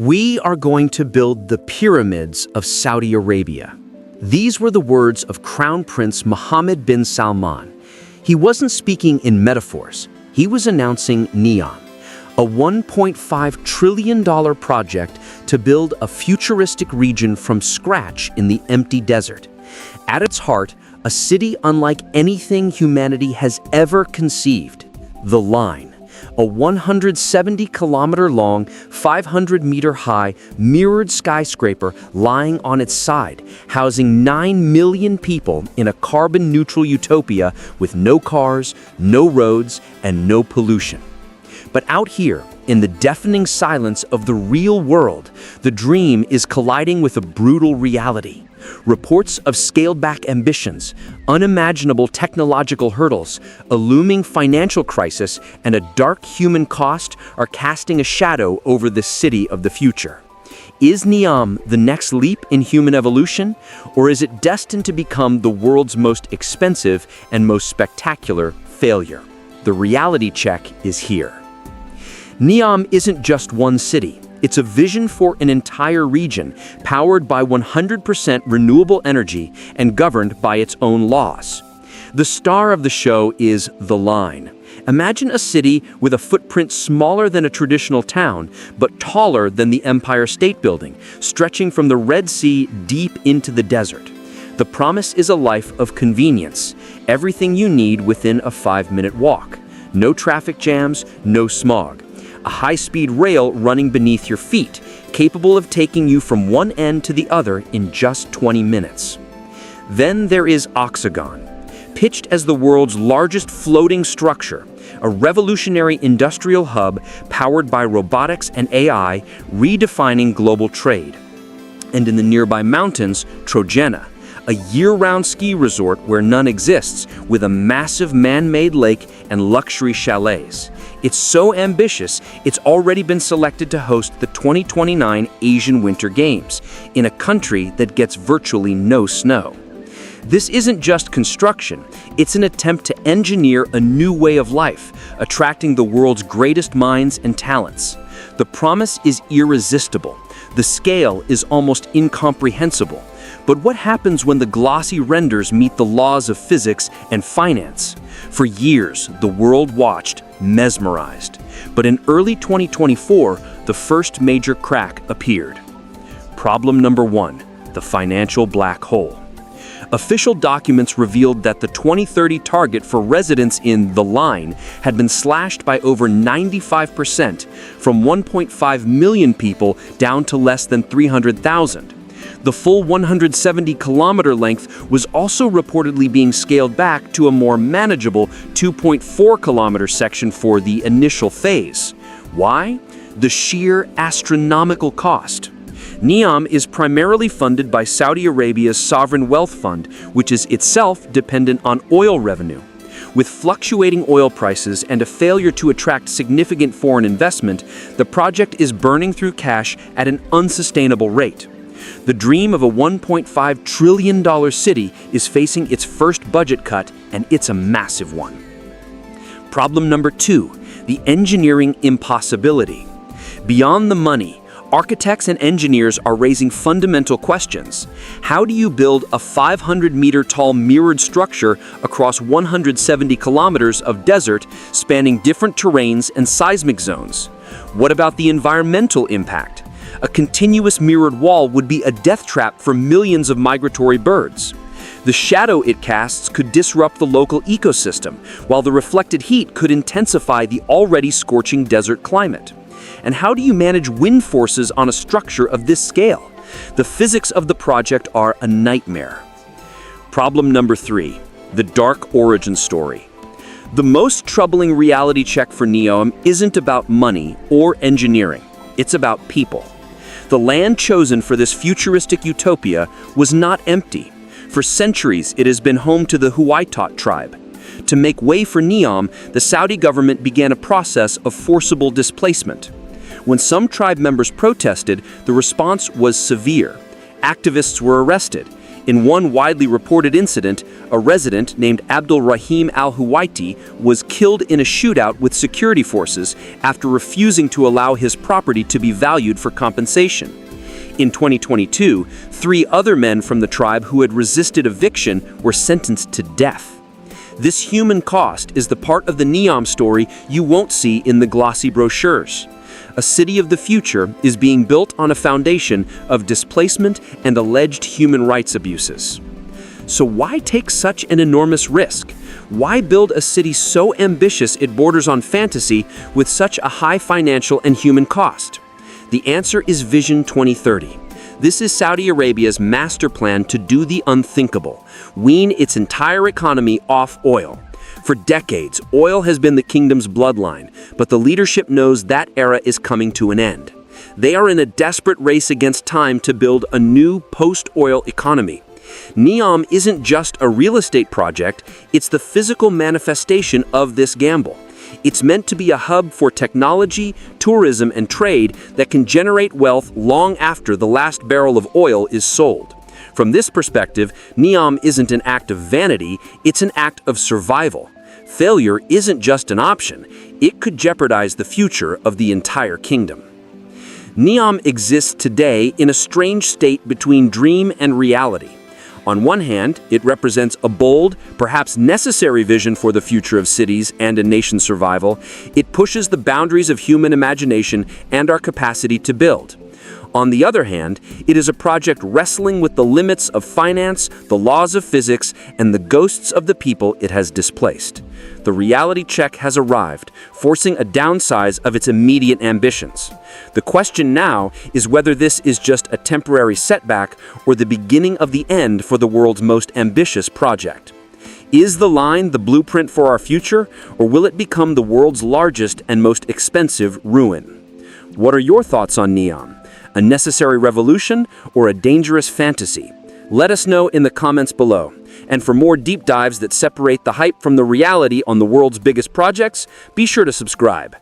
We are going to build the pyramids of Saudi Arabia. These were the words of Crown Prince Mohammed bin Salman. He wasn't speaking in metaphors. He was announcing NEOM, a $1.5 trillion project to build a futuristic region from scratch in the empty desert. At its heart, a city unlike anything humanity has ever conceived, the Line. A 170-kilometer-long, 500-meter-high, mirrored skyscraper lying on its side, housing 9 million people in a carbon-neutral utopia with no cars, no roads, and no pollution. But out here, in the deafening silence of the real world, the dream is colliding with a brutal reality. Reports of scaled-back ambitions, unimaginable technological hurdles, a looming financial crisis, and a dark human cost are casting a shadow over the city of the future. Is NEOM the next leap in human evolution, or is it destined to become the world's most expensive and most spectacular failure? The reality check is here. NEOM isn't just one city. It's a vision for an entire region, powered by 100% renewable energy and governed by its own laws. The star of the show is the Line. Imagine a city with a footprint smaller than a traditional town, but taller than the Empire State Building, stretching from the Red Sea deep into the desert. The promise is a life of convenience, everything you need within a 5-minute walk. No traffic jams, no smog. A high-speed rail running beneath your feet, capable of taking you from one end to the other in just 20 minutes. Then there is Oxagon, pitched as the world's largest floating structure, a revolutionary industrial hub powered by robotics and AI, redefining global trade. And in the nearby mountains, Trojena, a year-round ski resort where none exists, with a massive man-made lake and luxury chalets. It's so ambitious, it's already been selected to host the 2029 Asian Winter Games, in a country that gets virtually no snow. This isn't just construction, it's an attempt to engineer a new way of life, attracting the world's greatest minds and talents. The promise is irresistible. The scale is almost incomprehensible. But what happens when the glossy renders meet the laws of physics and finance? For years, the world watched, mesmerized. But in early 2024, the first major crack appeared. Problem number 1, the financial black hole. Official documents revealed that the 2030 target for residents in the Line had been slashed by over 95%, from 1.5 million people down to less than 300,000. The full 170-kilometer length was also reportedly being scaled back to a more manageable 2.4-kilometer section for the initial phase. Why? The sheer astronomical cost. NEOM is primarily funded by Saudi Arabia's sovereign wealth fund, which is itself dependent on oil revenue. With fluctuating oil prices and a failure to attract significant foreign investment, the project is burning through cash at an unsustainable rate. The dream of a $1.5 trillion city is facing its first budget cut, and it's a massive one. Problem number 2, the engineering impossibility. Beyond the money, architects and engineers are raising fundamental questions. How do you build a 500-meter-tall mirrored structure across 170 kilometers of desert spanning different terrains and seismic zones? What about the environmental impact? A continuous mirrored wall would be a death trap for millions of migratory birds. The shadow it casts could disrupt the local ecosystem, while the reflected heat could intensify the already scorching desert climate. And how do you manage wind forces on a structure of this scale? The physics of the project are a nightmare. Problem number 3, the dark origin story. The most troubling reality check for NEOM isn't about money or engineering. It's about people. The land chosen for this futuristic utopia was not empty. For centuries, it has been home to the Huwaitat tribe. To make way for NEOM, the Saudi government began a process of forcible displacement. When some tribe members protested, the response was severe. Activists were arrested. In one widely reported incident, a resident named Abdul Rahim al-Huwaiti was killed in a shootout with security forces after refusing to allow his property to be valued for compensation. In 2022, 3 other men from the tribe who had resisted eviction were sentenced to death. This human cost is the part of the NEOM story you won't see in the glossy brochures. A city of the future is being built on a foundation of displacement and alleged human rights abuses. So why take such an enormous risk? Why build a city so ambitious it borders on fantasy with such a high financial and human cost? The answer is Vision 2030. This is Saudi Arabia's master plan to do the unthinkable, wean its entire economy off oil. For decades, oil has been the kingdom's bloodline, but the leadership knows that era is coming to an end. They are in a desperate race against time to build a new post-oil economy. NEOM isn't just a real estate project, it's the physical manifestation of this gamble. It's meant to be a hub for technology, tourism, and trade that can generate wealth long after the last barrel of oil is sold. From this perspective, NEOM isn't an act of vanity, it's an act of survival. Failure isn't just an option, it could jeopardize the future of the entire kingdom. NEOM exists today in a strange state between dream and reality. On one hand, it represents a bold, perhaps necessary vision for the future of cities and a nation's survival. It pushes the boundaries of human imagination and our capacity to build. On the other hand, it is a project wrestling with the limits of finance, the laws of physics, and the ghosts of the people it has displaced. The reality check has arrived, forcing a downsize of its immediate ambitions. The question now is whether this is just a temporary setback or the beginning of the end for the world's most ambitious project. Is the line the blueprint for our future, or will it become the world's largest and most expensive ruin? What are your thoughts on NEOM? A necessary revolution or a dangerous fantasy? Let us know in the comments below. And for more deep dives that separate the hype from the reality on the world's biggest projects, be sure to subscribe.